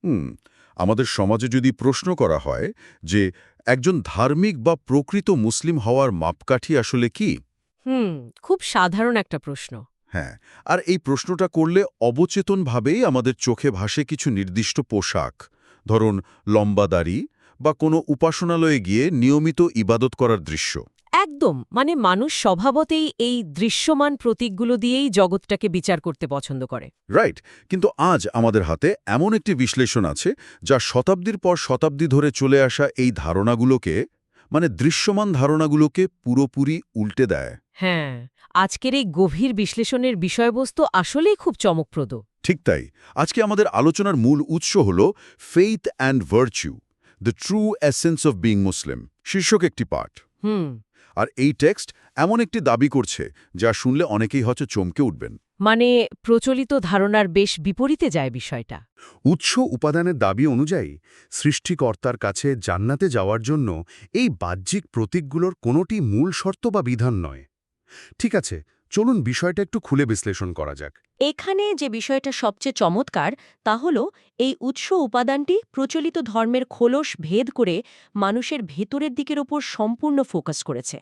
হুম আমাদের সমাজে যদি প্রশ্ন করা হয় যে একজন ধার্মিক বা প্রকৃত মুসলিম হওয়ার মাপকাঠি আসলে কি? হুম খুব সাধারণ একটা প্রশ্ন। হ্যাঁ, আর এই প্রশ্নটা করলে অবচেতনভাবেই আমাদের চোখে ভাসে কিছু নির্দিষ্ট পোশাক, ধরুন লম্বা দাড়ি বা কোনো উপাসনালয়ে গিয়ে নিয়মিত ইবাদত করার দৃশ্য। একদম, মানে মানুষ স্বভাবতেই এই দৃশ্যমান প্রতীকগুলো দিয়েই জগৎটাকে বিচার করতে পছন্দ করে। রাইট, কিন্তু আজ আমাদের হাতে এমন একটি বিশ্লেষণ আছে যা শতাব্দীর পর শতাব্দী ধরে চলে আসা এই ধারণাগুলোকে, মানে দৃশ্যমান ধারণাগুলোকে পুরোপুরি উল্টে দেয়। হ্যাঁ, আজকের এই গভীর বিশ্লেষণের বিষয়বস্তু আসলেই খুব চমকপ্রদ। ঠিক তাই, আজকে আমাদের আলোচনার মূল উৎস হল faith and virtue, the true essence of being Muslim শীর্ষক একটি পাঠ। হুম আর এই টেক্সট এমন একটি দাবি করছে যা শুনলে অনেকেই হয়তো চমকে উঠবেন। মানে প্রচলিত ধারণার বেশ বিপরীতে যায় বিষয়টা। উৎস উপাদানের দাবি অনুযায়ী সৃষ্টিকর্তার কাছে জান্নাতে যাওয়ার জন্য এই বাহ্যিক প্রতীকগুলোর কোনোটি মূল শর্ত বা বিধান নয়। ঠিক আছে, চলুন বিষয়টা একটু খুলে বিশ্লেষণ করা যাক। এখানে যে বিষয়টা সবচেয়ে চমৎকার তা হল এই উৎস উপাদানটি প্রচলিত ধর্মের খোলস ভেদ করে মানুষের ভেতরের দিকের ওপর সম্পূর্ণ ফোকাস করেছে।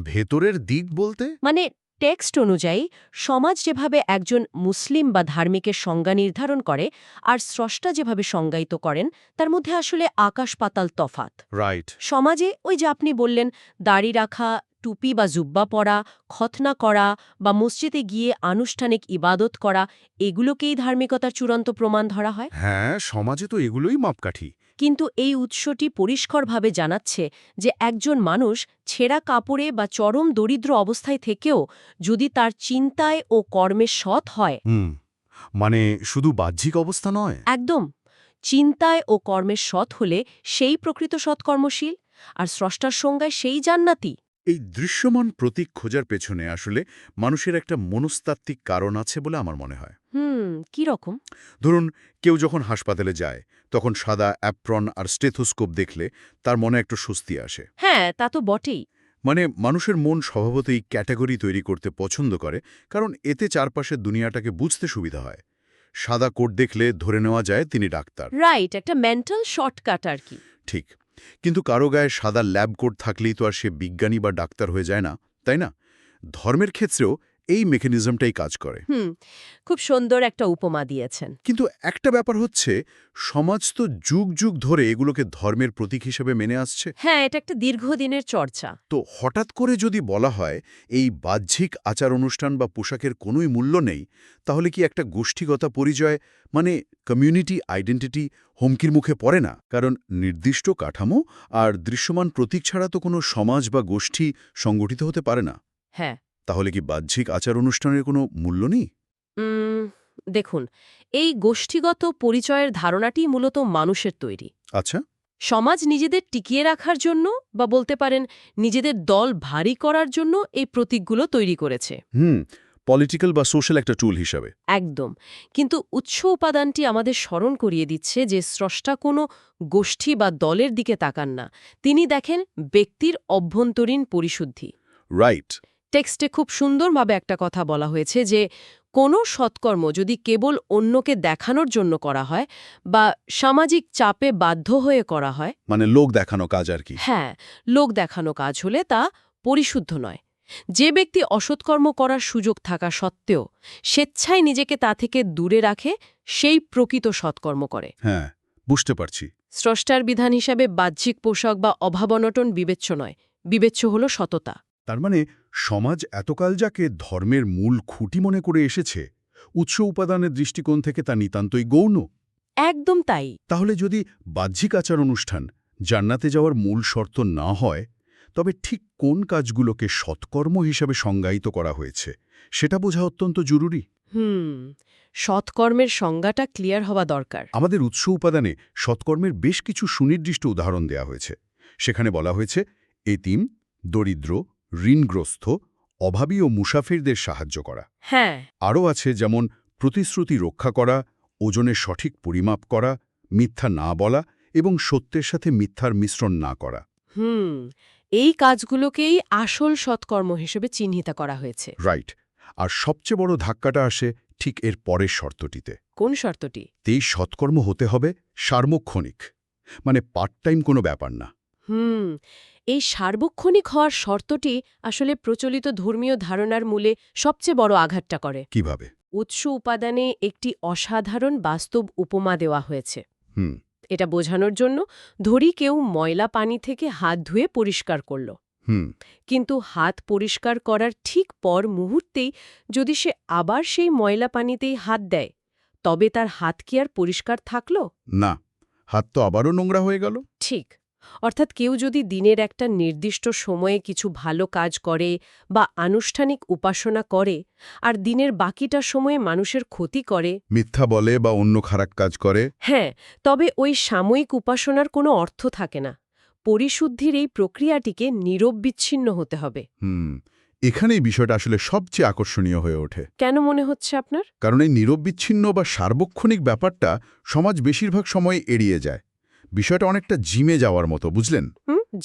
ভেতরের দিক বলতে? মানে টেক্সট অনুযায়ী সমাজ যেভাবে একজন মুসলিম বা ধার্মিকের সংজ্ঞা নির্ধারণ করে আর স্রষ্টা যেভাবে সংজ্ঞায়িত করেন তার মধ্যে আসলে আকাশ পাতাল তফাত। রাইট। সমাজে ওই যে আপনি বললেন দাড়ি রাখা, টুপি বা জুব্বা পরা, খতনা করা বা মসজিদে গিয়ে আনুষ্ঠানিক ইবাদত করা, এগুলোকেই ধার্মিকতার চূড়ান্ত প্রমাণ ধরা হয়। হ্যাঁ, সমাজে তো এগুলোই মাপকাঠি। কিন্তু এই উৎসটি পরিষ্কারভাবে জানাচ্ছে যে একজন মানুষ ছেঁড়া কাপড়ে বা চরম দরিদ্র অবস্থায় থেকেও যদি তার চিন্তায় ও কর্মে সৎ হয়, মানে শুধু বাহ্যিক অবস্থা নয়। একদম চিন্তায় ও কর্মে সৎ হলে সেই প্রকৃত সৎকর্মশীল, আর স্রষ্টার সংজ্ঞায় সেই জান্নাতি। এই দৃশ্যমান প্রতীক খোঁজার পেছনে আসলে মানুষের একটা মনস্তাত্ত্বিক কারণ আছে বলে আমার মনে হয়। কি রকম? ধরুন, কেউ যখন হাসপাতালে যায় তখন সাদা অ্যাপ্রন আর স্টেথোস্কোপ দেখলে তার মনে একটা স্বস্তি আসে। হ্যাঁ, তা তো বটেই। মানে মানুষের মন স্বভাবতই ক্যাটাগরি তৈরি করতে পছন্দ করে, কারণ এতে চারপাশের দুনিয়াটাকে বুঝতে সুবিধা হয়। সাদা কোট দেখলে ধরে নেওয়া যায় তিনি ডাক্তার। রাইট, একটা মেন্টাল শর্টকাট আর কি। ঠিক, কিন্তু কারো গায়ে সাদা ল্যাব কোট থাকলেই তো আর সে বিজ্ঞানী বা ডাক্তার হয়ে যায় না, তাই না? ধর্মের ক্ষেত্রেও এই মেকানিজমটাই কাজ করে। খুব সুন্দর একটা উপমা দিয়েছেন। কিন্তু একটা ব্যাপার হচ্ছে, সমাজ তো যুগ যুগ ধরে এগুলোকে ধর্মের প্রতীক হিসেবে মেনে আসছে। হ্যাঁ, এটা একটা দীর্ঘদিনের চর্চা। তো হঠাৎ করে যদি বলা হয় এই বাহ্যিক আচার অনুষ্ঠান বা পোশাকের কোনোই মূল্য নেই, তাহলে কি একটা গোষ্ঠীগত পরিচয়, মানে কমিউনিটি আইডেন্টিটি হুমকির মুখে পড়ে না? কারণ নির্দিষ্ট কাঠামো আর দৃশ্যমান প্রতীক ছাড়া তো কোনো সমাজ বা গোষ্ঠী সংগঠিত হতে পারে না। হ্যাঁ। তাহলে কি বাহ্যিক আচার অনুষ্ঠানের কোনো মূল্য নেই? দেখুন, এই গোষ্ঠীগত পরিচয়ের ধারণাটি মূলত মানুষের তৈরি। আচ্ছা। সমাজ নিজেদের টিকিয়ে রাখার জন্য বা বলতে পারেন নিজেদের দল ভারী করার জন্য এই প্রতীকগুলো তৈরি করেছে। পলিটিক্যাল বা সোশ্যাল একটা টুল হিসাবে। একদম। কিন্তু উৎস উপাদানটি আমাদের স্মরণ করিয়ে দিচ্ছে যে স্রষ্টা কোনো গোষ্ঠী বা দলের দিকে তাকান না, তিনি দেখেন ব্যক্তির অভ্যন্তরীণ পরিশুদ্ধি। রাইট। টেক্সটে খুব সুন্দরভাবে একটা কথা বলা হয়েছে যে কোনো সৎকর্ম যদি কেবল অন্যকে দেখানোর জন্য করা হয় বা সামাজিক চাপে বাধ্য হয়ে করা হয়, মানে লোক দেখানো কাজ আর কি। হ্যাঁ, লোক দেখানো কাজ হলে তা পরিশুদ্ধ নয়। যে ব্যক্তি অসৎকর্ম করার সুযোগ থাকা সত্ত্বেও স্বেচ্ছায় নিজেকে তা থেকে দূরে রাখে, সেই প্রকৃত সৎকর্ম করে। হ্যাঁ, বুঝতে পারছি। স্রষ্টার বিধান হিসাবে বাহ্যিক পোশাক বা অভাবনটন বিবেচ্য নয়, বিবেচ্য হল সততা। তার মানে সমাজ এতকাল যাকে ধর্মের মূল খুঁটি মনে করে এসেছে, উৎস উপাদানের দৃষ্টিকোণ থেকে তা নিতান্তই গৌণ। একদম তাই। তাহলে যদি বাহ্যিক আচার অনুষ্ঠান জান্নাতে যাওয়ার মূল শর্ত না হয়, তবে ঠিক কোন কাজগুলোকে সৎকর্ম হিসাবে সংজ্ঞায়িত করা হয়েছে সেটা বোঝা অত্যন্ত জরুরি। সৎকর্মের সংজ্ঞাটা ক্লিয়ার হওয়া দরকার। আমাদের উৎস উপাদানে সৎকর্মের বেশ কিছু সুনির্দিষ্ট উদাহরণ দেওয়া হয়েছে। সেখানে বলা হয়েছে এতিম, দরিদ্র, ঋণগ্রস্ত, অভাবী ও মুসাফিরদের সাহায্য করা। হ্যাঁ। আরও আছে যেমন প্রতিশ্রুতি রক্ষা করা, ওজনের সঠিক পরিমাপ করা, মিথ্যা না বলা এবং সত্যের সাথে মিথ্যার মিশ্রণ না করা। এই কাজগুলোকেই আসল সৎকর্ম হিসেবে চিহ্নিত করা হয়েছে। রাইট। আর সবচেয়ে বড় ধাক্কাটা আসে ঠিক এর পরের শর্তটিতে। কোন শর্তটি? এই সৎকর্ম হতে হবে সার্বক্ষণিক, মানে পার্ট টাইম কোনো ব্যাপার না। এই সার্বক্ষণিক হওয়ার শর্তটি আসলে প্রচলিত ধর্মীয় ধারণার মূলে সবচেয়ে বড় আঘাতটা করে। কিভাবে? উৎস উপাদানে একটি অসাধারণ বাস্তব উপমা দেওয়া হয়েছে। হুম এটা বোঝানোর জন্য ধরি কেউ ময়লা পানি থেকে হাত ধুয়ে পরিষ্কার করল, হুম কিন্তু হাত পরিষ্কার করার ঠিক পর মুহূর্তেই যদি সে আবার সেই ময়লা পানিতেই হাত দেয়, তবে তার হাত কি আর পরিষ্কার থাকল? না, হাত তো আবারও নোংরা হয়ে গেল। ঠিক। অর্থাৎ কেউ যদি দিনের একটা নির্দিষ্ট সময়ে কিছু ভালো কাজ করে বা আনুষ্ঠানিক উপাসনা করে, আর দিনের বাকিটা সময়ে মানুষের ক্ষতি করে, মিথ্যা বলে বা অন্য খারাপ কাজ করে, হ্যাঁ, তবে ওই সাময়িক উপাসনার কোনো অর্থ থাকে না। পরিশুদ্ধির এই প্রক্রিয়াটিকে নিরবচ্ছিন্ন হতে হবে। এখানেই বিষয়টা আসলে সবচেয়ে আকর্ষণীয় হয়ে ওঠে। কেন মনে হচ্ছে আপনার? কারণ এই নিরবচ্ছিন্ন বা সার্বক্ষণিক ব্যাপারটা সমাজ বেশিরভাগ সময় এড়িয়ে যায়। বিষয়টা অনেকটা জিমে যাওয়ার মতো, বুঝলেন?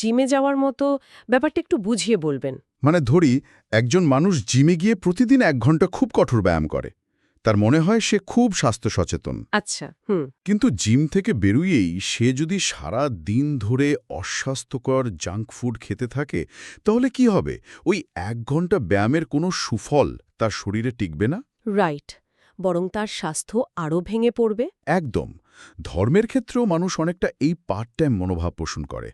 জিমে যাওয়ার মতো? ব্যাপারটা একটু বুঝিয়ে বলবেন। মানে ধরি একজন মানুষ জিমে গিয়ে প্রতিদিন 1 ঘন্টা খুব কঠোর ব্যায়াম করে, তার মনে হয় সে খুব স্বাস্থ্য সচেতন। আচ্ছা, কিন্তু জিম থেকে বেরুয়েই সে যদি সারা দিন ধরে অস্বাস্থ্যকর জাঙ্ক ফুড খেতে থাকে, তাহলে কি হবে? ওই 1 ঘন্টা ব্যায়ামের কোনো সুফল তার শরীরে টিকবে না। রাইট। বরং তার স্বাস্থ্য আরও ভেঙে পড়বে। একদম। ধর্মের ক্ষেত্রেও মানুষ অনেকটা এই পার্ট টাইম মনোভাব পোষণ করে।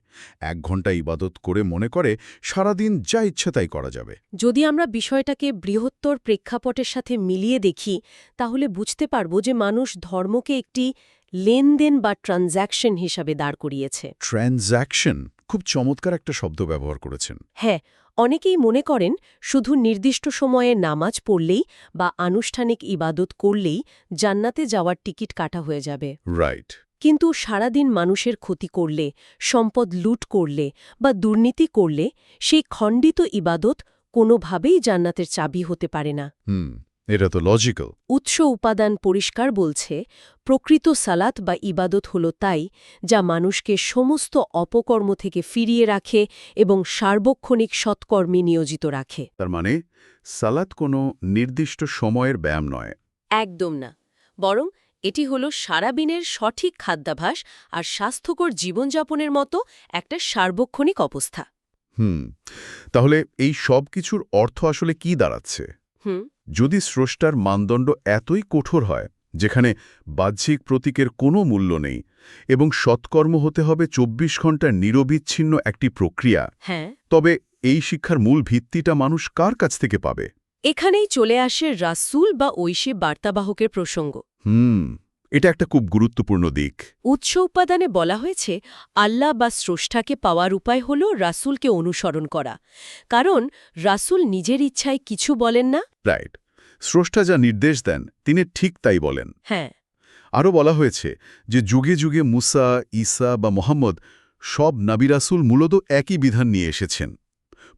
1 ঘন্টা ইবাদত করে মনে করে সারাদিন যা ইচ্ছা তাই করা যাবে। যদি আমরা বিষয়টাকে বৃহত্তর প্রেক্ষাপটের সাথে মিলিয়ে দেখি, তাহলে বুঝতে পারব যে মানুষ ধর্মকে একটি লেনদেন বা ট্রানজ্যাকশন হিসাবে দাঁড় করিয়েছে। ট্রানজ্যাকশন, খুব চমৎকার একটা শব্দ ব্যবহার করেছেন। হ্যাঁ, অনেকেই মনে করেন শুধু নির্দিষ্ট সময়ে নামাজ পড়লেই বা আনুষ্ঠানিক ইবাদত করলেই জান্নাতে যাওয়ার টিকিট কাটা হয়ে যাবে। রাইট। কিন্তু সারাদিন মানুষের ক্ষতি করলে, সম্পদ লুট করলে বা দুর্নীতি করলে সেই খণ্ডিত ইবাদত কোনোভাবেই জান্নাতের চাবি হতে পারে না। এটা তো লজিক্যাল। উৎস উপাদান পরিষ্কার বলছে, প্রকৃত সালাত বা ইবাদত হল তাই যা মানুষকে সমস্ত অপকর্ম থেকে ফিরিয়ে রাখে এবং সার্বক্ষণিক সৎকর্মে নিয়োজিত রাখে। তার মানে সালাত কোনো নির্দিষ্ট সময়ের ব্যায়াম নয়। একদম না, বরং এটি হল সারাদিনের সঠিক খাদ্যাভ্যাস আর স্বাস্থ্যকর জীবনযাপনের মতো একটা সার্বক্ষণিক অবস্থা। তাহলে এই সব কিছুর অর্থ আসলে কি দাঁড়াচ্ছে? যদি স্রষ্টার মানদণ্ড এতই কঠোর হয়, যেখানে বাহ্যিক প্রতীকের কোনো মূল্য নেই এবং সৎকর্ম হতে হবে 24 ঘন্টার নিরবিচ্ছিন্ন একটি প্রক্রিয়া, হ্যাঁ, তবে এই শিক্ষার মূল ভিত্তিটা মানুষ কার কাছ থেকে পাবে? এখানেই চলে আসে রাসূল বা ঐশী বার্তাবাহকের প্রসঙ্গ। এটা একটা খুব গুরুত্বপূর্ণ দিক। উৎস উপাদানে বলা হয়েছে আল্লাহ বা স্রষ্টাকে পাওয়ার উপায় হল রাসূলকে অনুসরণ করা, কারণ রাসূল নিজের ইচ্ছায় কিছু বলেন না। রাইট। স্রষ্টা যা নির্দেশ দেন তিনি ঠিক তাই বলেন। হ্যাঁ, আরও বলা হয়েছে যে যুগে যুগে মুসা, ঈসা বা মোহাম্মদ সব নবী রাসূল মূলত একই বিধান নিয়ে এসেছেন।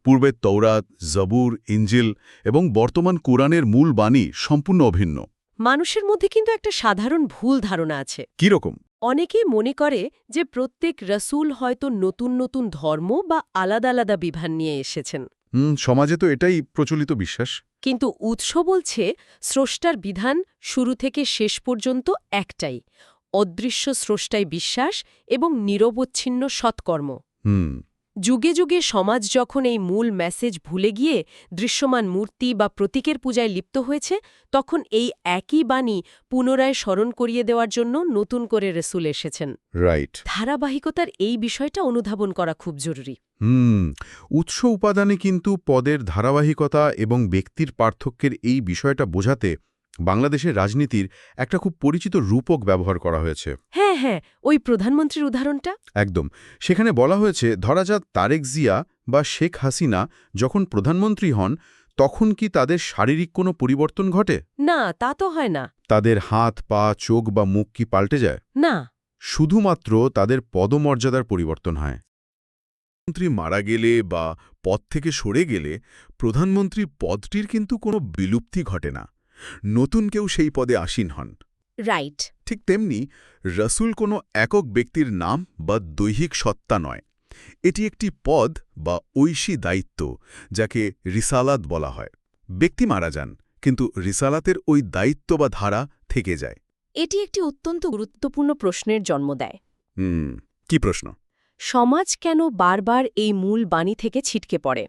পূর্বের তৌরাত, জবুর, ইঞ্জিল এবং বর্তমান কোরআনের মূল বাণী সম্পূর্ণ অভিন্ন। মানুষের মধ্যে কিন্তু একটা সাধারণ ভুল ধারণা আছে। কিরকম? অনেকেই মনে করে যে প্রত্যেক রাসূল হয়তো নতুন নতুন ধর্ম বা আলাদা আলাদা বিধান নিয়ে এসেছেন। সমাজে তো এটাই প্রচলিত বিশ্বাস। কিন্তু উৎস বলছে স্রষ্টার বিধান শুরু থেকে শেষ পর্যন্ত একটাই, অদৃশ্য স্রষ্টায় বিশ্বাস এবং নিরবচ্ছিন্ন সৎকর্ম। যুগে যুগে সমাজ যখন এই মূল মেসেজ ভুলে গিয়ে দৃশ্যমান মূর্তি বা প্রতীকের পূজায় লিপ্ত হয়েছে, তখন এই একই বাণী পুনরায় স্মরণ করিয়ে দেওয়ার জন্য নতুন করে রাসূল এসেছেন। রাইট। ধারাবাহিকতার এই বিষয়টা অনুধাবন করা খুব জরুরি। উৎস উপাদানে কিন্তু পদের ধারাবাহিকতা এবং ব্যক্তির পার্থক্যের এই বিষয়টা বোঝাতে বাংলাদেশের রাজনীতির একটা খুব পরিচিত রূপক ব্যবহার করা হয়েছে। হ্যাঁ হ্যাঁ, ওই প্রধানমন্ত্রীর উদাহরণটা। একদম। সেখানে বলা হয়েছে, ধরা যাক তারেক জিয়া বা শেখ হাসিনা যখন প্রধানমন্ত্রী হন, তখন কি তাদের শারীরিক কোনো পরিবর্তন ঘটে? না, তা তো হয় না। তাদের হাত, পা, চোখ বা মুখ কি পাল্টে যায়? না, শুধুমাত্র তাদের পদমর্যাদার পরিবর্তন হয়। প্রধানমন্ত্রী মারা গেলে বা পদ থেকে সরে গেলে প্রধানমন্ত্রী পদটির কিন্তু কোনো বিলুপ্তি ঘটে না, নতুন কেউ সেই পদে আসীন হন। রাইট। ঠিক তেমনি রাসূল কোনো একক ব্যক্তির নাম বা দৈহিক সত্তা নয়, এটি একটি পদ বা ঐশী দায়িত্ব, যাকে রিসালাত বলা হয়। ব্যক্তি মারা যান, কিন্তু রিসালাতের ওই দায়িত্ব বা ধারা থেকে যায়। এটি একটি অত্যন্ত গুরুত্বপূর্ণ প্রশ্নের জন্ম দেয়। কি প্রশ্ন? সমাজ কেন বারবার এই মূল বাণী থেকে ছিটকে পড়ে?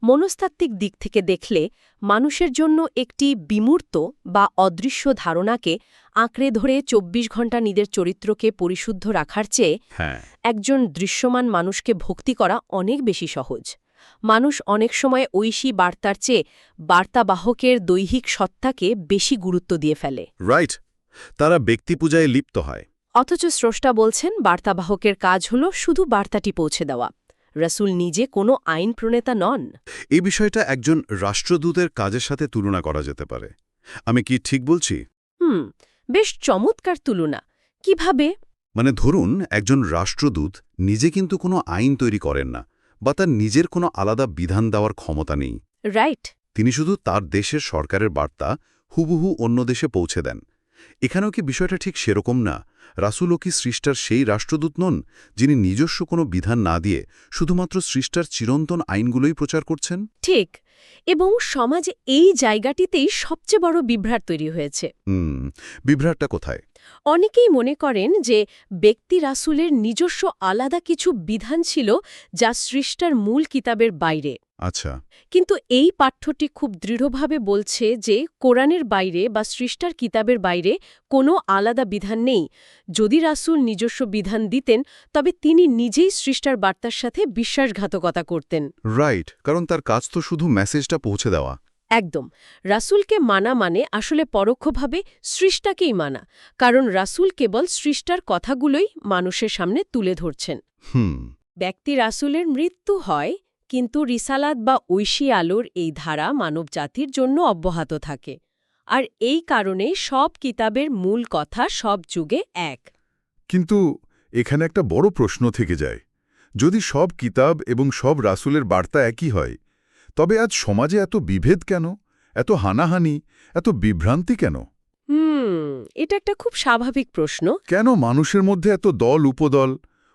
মনস্তাত্ত্বিক দিক থেকে দেখলে মানুষের জন্য একটি বিমূর্ত বা অদৃশ্য ধারণাকে আঁকড়ে ধরে ২৪ ঘণ্টা নিজের চরিত্রকে পরিশুদ্ধ রাখার চেয়ে হ্যাঁ, একজন দৃশ্যমান মানুষকে ভক্তি করা অনেক বেশি সহজ। মানুষ অনেক সময় ঐশী বার্তার চেয়ে বার্তাবাহকের দৈহিক সত্তাকে বেশি গুরুত্ব দিয়ে ফেলে। রাইট। তারা ব্যক্তিপূজায় লিপ্ত হয়। অথচ স্রষ্টা বলছেন বার্তাবাহকের কাজ হল শুধু বার্তাটি পৌঁছে দেওয়া। রাসূল নিজে কোনো আইন প্রণেতা নন। এই বিষয়টা একজন রাষ্ট্রদূতের কাজের সাথে তুলনা করা যেতে পারে। আমি কি ঠিক বলছি? বেশ চমৎকার তুলনা। কিভাবে? মানে ধরুন, একজন রাষ্ট্রদূত নিজে কিন্তু কোনো আইন তৈরি করেন না, বা তার নিজের কোনো আলাদা বিধান দেওয়ার ক্ষমতা নেই। রাইট। তিনি শুধু তার দেশের সরকারের বার্তা হুবহু অন্য দেশে পৌঁছে দেন। এখানেও কি বিষয়টা ঠিক সেরকম না? রাসূলও কি সৃষ্টার সেই রাষ্ট্রদূত নন, যিনি নিজস্ব কোনো বিধান না দিয়ে শুধুমাত্র সৃষ্টার চিরন্তন আইনগুলোই প্রচার করছেন? ঠিক। এবং সমাজে এই জায়গাটিতেই সবচেয়ে বড় বিভ্রাট তৈরি হয়েছে। বিভ্রাটটা কোথায়? অনেকেই মনে করেন যে ব্যক্তি রাসূলের নিজস্ব আলাদা কিছু বিধান ছিল যা সৃষ্টার মূল কিতাবের বাইরে। আচ্ছা। কিন্তু এই পাঠ্যটি খুব দৃঢ়ভাবে বলছে যে কোরআনের বাইরে বা সৃষ্টার কিতাবের বাইরে কোনো আলাদা বিধান নেই। যদি রাসূল নিজস্ব বিধান দিতেন তবে তিনি নিজেই সৃষ্টার বার্তার সাথে বিশ্বাসঘাতকতা করতেন। রাইট, কারণ তার কাজ তো শুধু মেসেজটা পৌঁছে দেওয়া। একদম। রাসূলকে মানা মানে আসলে পরোক্ষভাবে সৃষ্টাকেই মানা, কারণ রাসূল কেবল সৃষ্টার কথাগুলোই মানুষের সামনে তুলে ধরছেন। ব্যক্তি রাসূলের মৃত্যু হয়, কিন্তু রিসালাত বা ঐশী আলোর এই ধারা মানবজাতির জন্য অব্যাহত থাকে। আর এই কারণে সব কিতাবের মূল কথা সব যুগে এক। কিন্তু এখানে একটা বড় প্রশ্ন থেকে যায়। যদি সব কিতাব এবং সব রাসূলের বার্তা একই হয়, তবে আজ সমাজে এত বিভেদ কেন, এত হানাহানি, এত বিভ্রান্তি কেন? এটা একটা খুব স্বাভাবিক প্রশ্ন। কেন মানুষের মধ্যে এত দল উপদল?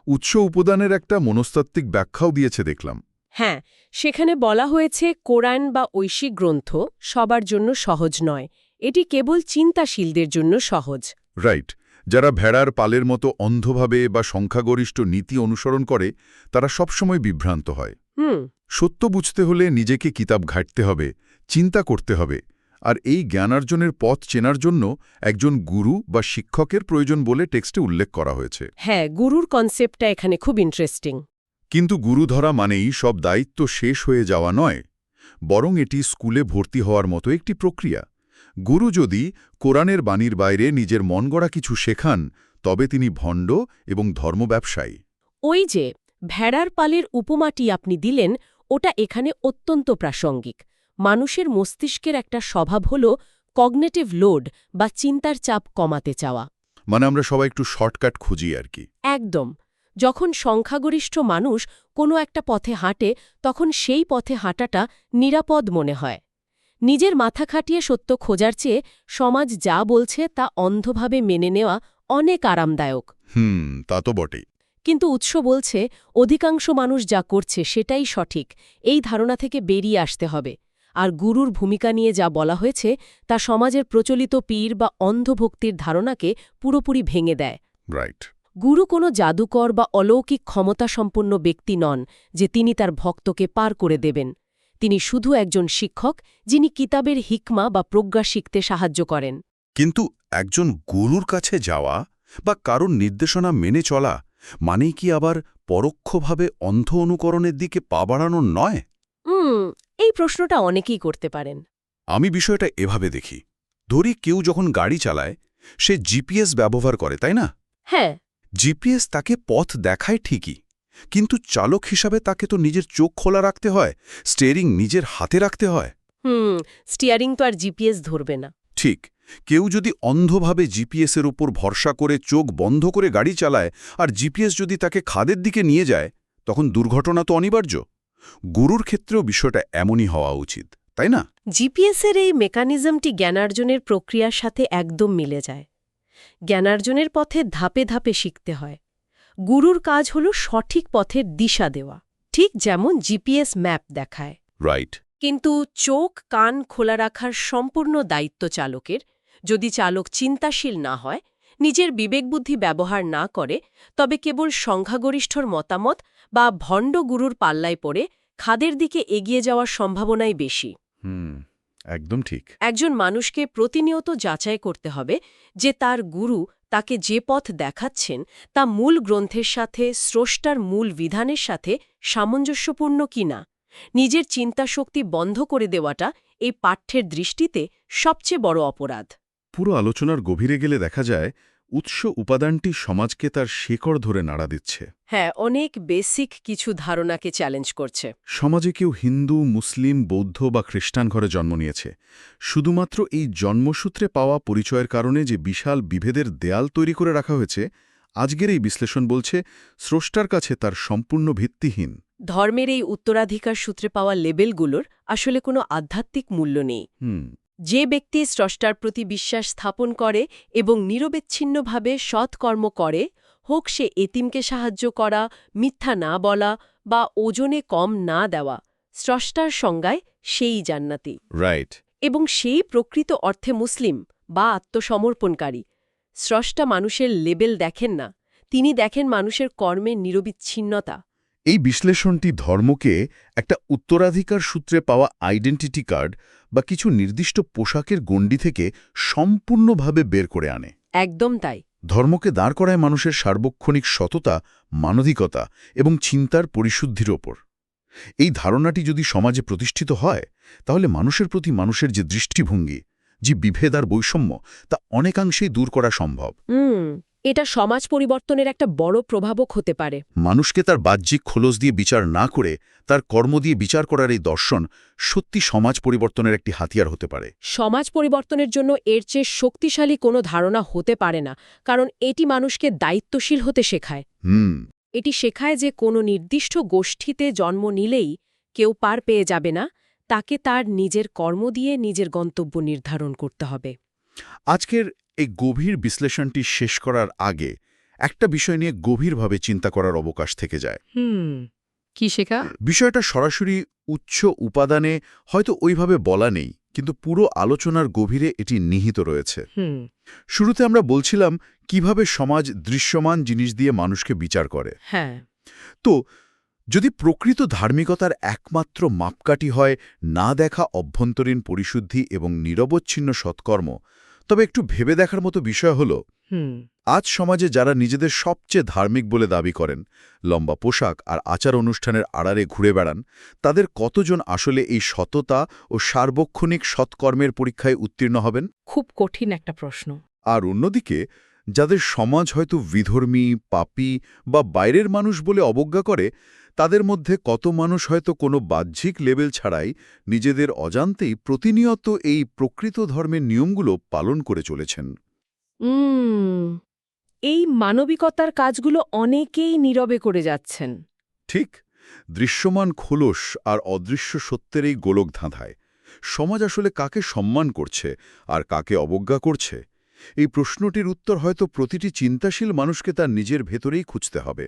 উৎস উপাদানের একটা মনস্তাত্ত্বিক ব্যাখ্যাও দিয়েছে দেখলাম। হ্যাঁ, সেখানে বলা হয়েছে কোরআন বা ঐশী গ্রন্থ সবার জন্য সহজ নয়, এটি কেবল চিন্তাশীলদের জন্য সহজ। রাইট। যারা ভেড়ার পালের মতো অন্ধভাবে বা সংখ্যাগরিষ্ঠ নীতি অনুসরণ করে, তারা সবসময় বিভ্রান্ত হয়। সত্য বুঝতে হলে নিজেকে কিতাব ঘাঁটতে হবে, চিন্তা করতে হবে, আর এই জ্ঞানার্জনের পথ চেনার জন্য একজন গুরু বা শিক্ষকের প্রয়োজন বলে টেক্সটে উল্লেখ করা হয়েছে। হ্যাঁ, গুরুর কনসেপ্টটা এখানে খুব ইন্টারেস্টিং। কিন্তু গুরু ধরা মানেই সব দায়িত্ব শেষ হয়ে যাওয়া নয়, বরং এটি স্কুলে ভর্তি হওয়ার মতো একটি প্রক্রিয়া। গুরু যদি কোরআনের বাণীর বাইরে নিজের মন গড়া কিছু শেখান, তবে তিনি ভণ্ড এবং ধর্মব্যবসায়ী। ওই যে ভেড়ার পালের উপমাটি আপনি দিলেন, ওটা এখানে অত্যন্ত প্রাসঙ্গিক। মানুষের মস্তিষ্কের একটা স্বভাব হল কগনেটিভ লোড বা চিন্তার চাপ কমাতে চাওয়া। মানে আমরা সবাই একটু শর্টকাট খুঁজি আর কি। একদম। যখন সংখ্যাগরিষ্ঠ মানুষ কোনো একটা পথে হাঁটে, তখন সেই পথে হাঁটাটা নিরাপদ মনে হয়। নিজের মাথা খাটিয়ে সত্য খোঁজার চেয়ে সমাজ যা বলছে তা অন্ধভাবে মেনে নেওয়া অনেক আরামদায়ক। তা তো বটেই। কিন্তু উৎস বলছে অধিকাংশ মানুষ যা করছে সেটাই সঠিক, এই ধারণা থেকে বেরিয়ে আসতে হবে। আর গুরুর ভূমিকা নিয়ে যা বলা হয়েছে তা সমাজের প্রচলিত পীর বা অন্ধভক্তির ধারণাকে পুরোপুরি ভেঙে দেয়। রাইট। গুরু কোনো জাদুকর বা অলৌকিক ক্ষমতাসম্পন্ন ব্যক্তি নন যে তিনি তার ভক্তকে পার করে দেবেন। তিনি শুধু একজন শিক্ষক, যিনি কিতাবের হিকমা বা প্রজ্ঞা শিখতে সাহায্য করেন। কিন্তু একজন গুরুর কাছে যাওয়া বা কারোর নির্দেশনা মেনে চলা মানেই কি আবার পরোক্ষভাবে অন্ধ অনুকরণের দিকে পা বাড়ানো নয়? এই প্রশ্নটা অনেকেই করতে পারেন। আমি বিষয়টা এভাবে দেখি। ধরি কেউ যখন গাড়ি চালায়, সে জিপিএস ব্যবহার করে, তাই না? হ্যাঁ। জিপিএস তাকে পথ দেখায় ঠিকই, কিন্তু চালক হিসাবে তাকে তো নিজের চোখ খোলা রাখতে হয়, স্টিয়ারিং নিজের হাতে রাখতে হয়। স্টিয়ারিং তো আর জিপিএস ধরবে না। ঠিক। কেউ যদি অন্ধভাবে জিপিএসের উপর ভরসা করে চোখ বন্ধ করে গাড়ি চালায়, আর জিপিএস যদি তাকে খাদের দিকে নিয়ে যায়, তখন দুর্ঘটনা তো অনিবার্য। গুরুর ক্ষেত্রেও বিষয়টা এমনই হওয়া উচিত, তাই না? জিপিএসের এই মেকানিজমটি জ্ঞানার্জনের প্রক্রিয়ার সাথে একদম মিলে যায়। জ্ঞানার্জনের পথে ধাপে ধাপে শিখতে হয়। গুরুর কাজ হল সঠিক পথের দিশা দেওয়া, ঠিক যেমন জিপিএস ম্যাপ দেখায়। রাইট। কিন্তু চোখ কান খোলা রাখার সম্পূর্ণ দায়িত্ব চালকের। যদি চালক চিন্তাশীল না হয়, নিজের বিবেকবুদ্ধি ব্যবহার না করে, তবে কেবল সংখ্যাগরিষ্ঠর মতামত বা ভণ্ড গুরুর পাল্লায় পড়ে খাদের দিকে এগিয়ে যাওয়ার সম্ভাবনাই বেশি। একদম ঠিক। একজন মানুষকে প্রতিনিয়ত যাচাই করতে হবে যে তার গুরু তাকে যে পথ দেখাচ্ছেন তা মূল গ্রন্থের সাথে, স্রষ্টার মূল বিধানের সাথে সামঞ্জস্যপূর্ণ কিনা। নিজের চিন্তাশক্তি বন্ধ করে দেওয়াটা এই পাঠ্যের দৃষ্টিতে সবচেয়ে বড় অপরাধ। পুরো আলোচনার গভীরে গেলে দেখা যায় উৎস উপাদানটি সমাজকে তার শেকড় ধরে নাড়া দিচ্ছে। হ্যাঁ, অনেক বেসিক কিছু ধারণাকে চ্যালেঞ্জ করছে। সমাজে কেউ হিন্দু, মুসলিম, বৌদ্ধ বা খ্রিস্টান ঘরে জন্ম নিয়েছে। শুধুমাত্র এই জন্মসূত্রে পাওয়া পরিচয়ের কারণে যে বিশাল বিভেদের দেয়াল তৈরি করে রাখা হয়েছে, আজকের এই বিশ্লেষণ বলছে স্রষ্টার কাছে তার সম্পূর্ণ ভিত্তিহীন। ধর্মের এই উত্তরাধিকার সূত্রে পাওয়া লেবেলগুলোর আসলে কোনো আধ্যাত্মিক মূল্য নেই। যে ব্যক্তি স্রষ্টার প্রতি বিশ্বাস স্থাপন করে এবং নিরবিচ্ছিন্নভাবে সৎকর্ম করে, হোক সে এতিমকে সাহায্য করা, মিথ্যা না বলা বা ওজনে কম না দেওয়া, স্রষ্টার সংজ্ঞায় সেই জান্নাতি। রাইট। এবং সেই প্রকৃত অর্থে মুসলিম বা আত্মসমর্পণকারী। স্রষ্টা মানুষের লেবেল দেখেন না, তিনি দেখেন মানুষের কর্মের নিরবিচ্ছিন্নতা। এই বিশ্লেষণটি ধর্মকে একটা উত্তরাধিকার সূত্রে পাওয়া আইডেন্টিটি কার্ড বা কিছু নির্দিষ্ট পোশাকের গণ্ডি থেকে সম্পূর্ণভাবে বের করে আনে। একদম তাই। ধর্মকে দাঁড় করায় মানুষের সার্বক্ষণিক সততা, মানবিকতা এবং চিন্তার পরিশুদ্ধির ওপর। এই ধারণাটি যদি সমাজে প্রতিষ্ঠিত হয়, তাহলে মানুষের প্রতি মানুষের যে দৃষ্টিভঙ্গি, যে বিভেদ আর বৈষম্য, তা অনেকাংশেই দূর করা সম্ভব। এটা সমাজ পরিবর্তনের একটা বড় প্রভাবক হতে পারে। মানুষকে তার বাহ্যিক খোলস দিয়ে বিচার না করে তার কর্ম দিয়ে বিচার করার এই দর্শন সত্যি সমাজ পরিবর্তনের একটি হাতিয়ার হতে পারে। সমাজ পরিবর্তনের জন্য এর চেয়ে শক্তিশালী কোনো ধারণা হতে পারে না, কারণ এটি মানুষকে দায়িত্বশীল হতে শেখায়। এটি শেখায় যে কোনো নির্দিষ্ট গোষ্ঠীতে জন্ম নিলেই কেউ পার পেয়ে যাবে না, তাকে তার নিজের কর্ম দিয়ে নিজের গন্তব্য নির্ধারণ করতে হবে। আজকের এই গভীর বিশ্লেষণটি শেষ করার আগে একটা বিষয় নিয়ে গভীরভাবে চিন্তা করার অবকাশ থেকে যায়। কি শেখা? বিষয়টা সরাসরি উচ্চ উপাদানে হয়তো ওইভাবে বলা নেই, কিন্তু পুরো আলোচনার গভীরে এটি নিহিত রয়েছে। শুরুতে আমরা বলছিলাম কিভাবে সমাজ দৃশ্যমান জিনিস দিয়ে মানুষকে বিচার করে। হ্যাঁ। তো যদি প্রকৃত ধার্মিকতার একমাত্র মাপকাঠি হয় না দেখা অভ্যন্তরীণ পরিশুদ্ধি এবং নিরবচ্ছিন্ন সৎকর্ম, তবে একটু ভেবে দেখার মতো বিষয় হল, আজ সমাজে যারা নিজেদের সবচেয়ে ধার্মিক বলে দাবি করেন, লম্বা পোশাক আর আচার অনুষ্ঠানের আড়ালে ঘুরে বেড়ান, তাদের কতজন আসলে এই সততা ও সার্বক্ষণিক সৎকর্মের পরীক্ষায় উত্তীর্ণ হবেন? খুব কঠিন একটা প্রশ্ন। আর অন্যদিকে যাদের সমাজ হয়তো বিধর্মী, পাপী বা বাইরের মানুষ বলে অবজ্ঞা করে, তাদের মধ্যে কত মানুষ হয়তো কোনো বাহ্যিক লেবেল ছাড়াই নিজেদের অজান্তেই প্রতিনিয়ত এই প্রকৃত ধর্মের নিয়মগুলো পালন করে চলেছেন। এই মানবিকতার কাজগুলো অনেকেই নীরবে করে যাচ্ছেন। ঠিক, দৃশ্যমান খোলস আর অদৃশ্য সত্যের এই গোলক ধাঁধায় সমাজ আসলে কাকে সম্মান করছে আর কাকে অবজ্ঞা করছে, এই প্রশ্নটির উত্তর হয়তো প্রতিটি চিন্তাশীল মানুষকে তার নিজের ভেতরেই খুঁজতে হবে।